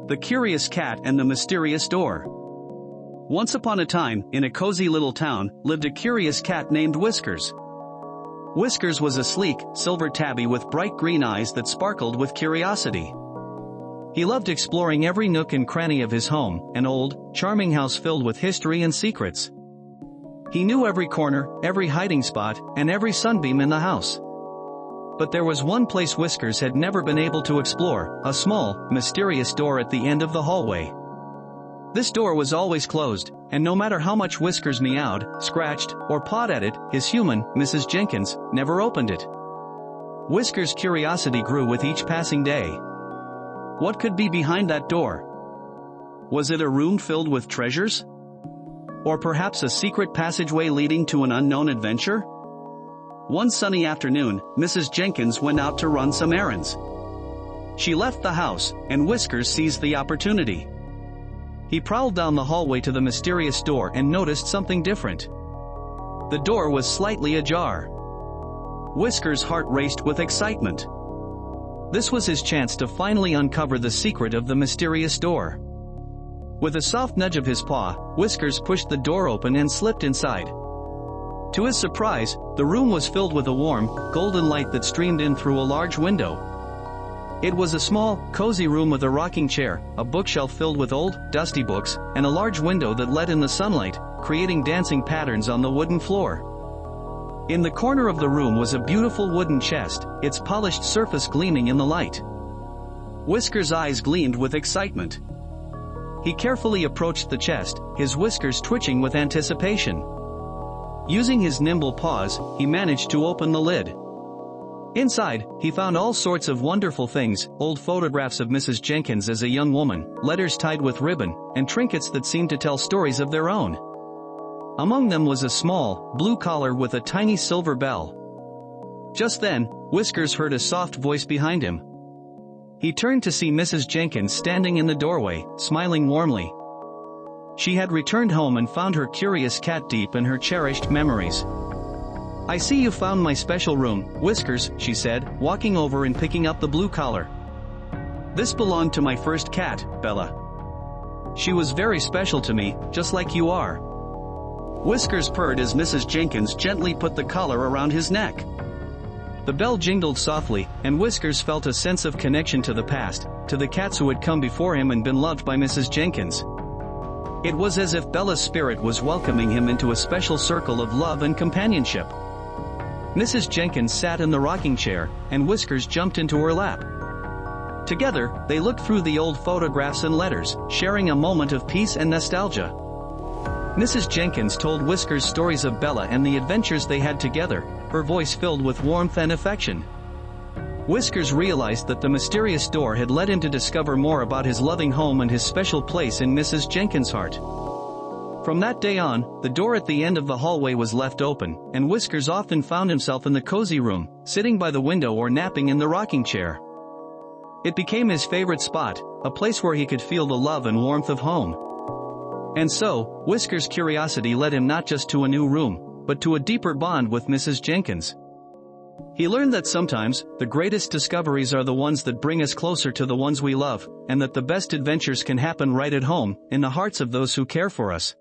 The Curious Cat and the Mysterious Door. Once upon a time, in a cozy little town, lived a curious cat named Whiskers. Whiskers was a sleek, silver tabby with bright green eyes that sparkled with curiosity. He loved exploring every nook and cranny of his home, an old, charming house filled with history and secrets. He knew every corner, every hiding spot, and every sunbeam in the house. But there was one place Whiskers had never been able to explore, a small, mysterious door at the end of the hallway. This door was always closed, and no matter how much Whiskers meowed, scratched, or pawed at it, his human, Mrs. Jenkins, never opened it. Whiskers' curiosity grew with each passing day. What could be behind that door? Was it a room filled with treasures? Or perhaps a secret passageway leading to an unknown adventure? One sunny afternoon, Mrs. Jenkins went out to run some errands. She left the house, and Whiskers seized the opportunity. He prowled down the hallway to the mysterious door and noticed something different. The door was slightly ajar. Whiskers' heart raced with excitement. This was his chance to finally uncover the secret of the mysterious door. With a soft nudge of his paw, Whiskers pushed the door open and slipped inside. To his surprise, the room was filled with a warm, golden light that streamed in through a large window. It was a small, cozy room with a rocking chair, a bookshelf filled with old, dusty books, and a large window that let in the sunlight, creating dancing patterns on the wooden floor. In the corner of the room was a beautiful wooden chest, its polished surface gleaming in the light. Whiskers' eyes gleamed with excitement. He carefully approached the chest, his whiskers twitching with anticipation. Using his nimble paws, he managed to open the lid. Inside, he found all sorts of wonderful things, old photographs of Mrs. Jenkins as a young woman, letters tied with ribbon, and trinkets that seemed to tell stories of their own. Among them was a small, blue collar with a tiny silver bell. Just then, Whiskers heard a soft voice behind him. He turned to see Mrs. Jenkins standing in the doorway, smiling warmly. She had returned home and found her curious cat deep in her cherished memories. "I see you found my special room, Whiskers," she said, walking over and picking up the blue collar. "This belonged to my first cat, Bella. She was very special to me, just like you are." Whiskers purred as Mrs. Jenkins gently put the collar around his neck. The bell jingled softly, and Whiskers felt a sense of connection to the past, to the cats who had come before him and been loved by Mrs. Jenkins. It was as if Bella's spirit was welcoming him into a special circle of love and companionship. Mrs. Jenkins sat in the rocking chair, and Whiskers jumped into her lap. Together, they looked through the old photographs and letters, sharing a moment of peace and nostalgia. Mrs. Jenkins told Whiskers stories of Bella and the adventures they had together, her voice filled with warmth and affection. Whiskers realized that the mysterious door had led him to discover more about his loving home and his special place in Mrs. Jenkins' heart. From that day on, the door at the end of the hallway was left open, and Whiskers often found himself in the cozy room, sitting by the window or napping in the rocking chair. It became his favorite spot, a place where he could feel the love and warmth of home. And so, Whiskers' curiosity led him not just to a new room, but to a deeper bond with Mrs. Jenkins. He learned that sometimes, the greatest discoveries are the ones that bring us closer to the ones we love, and that the best adventures can happen right at home, in the hearts of those who care for us.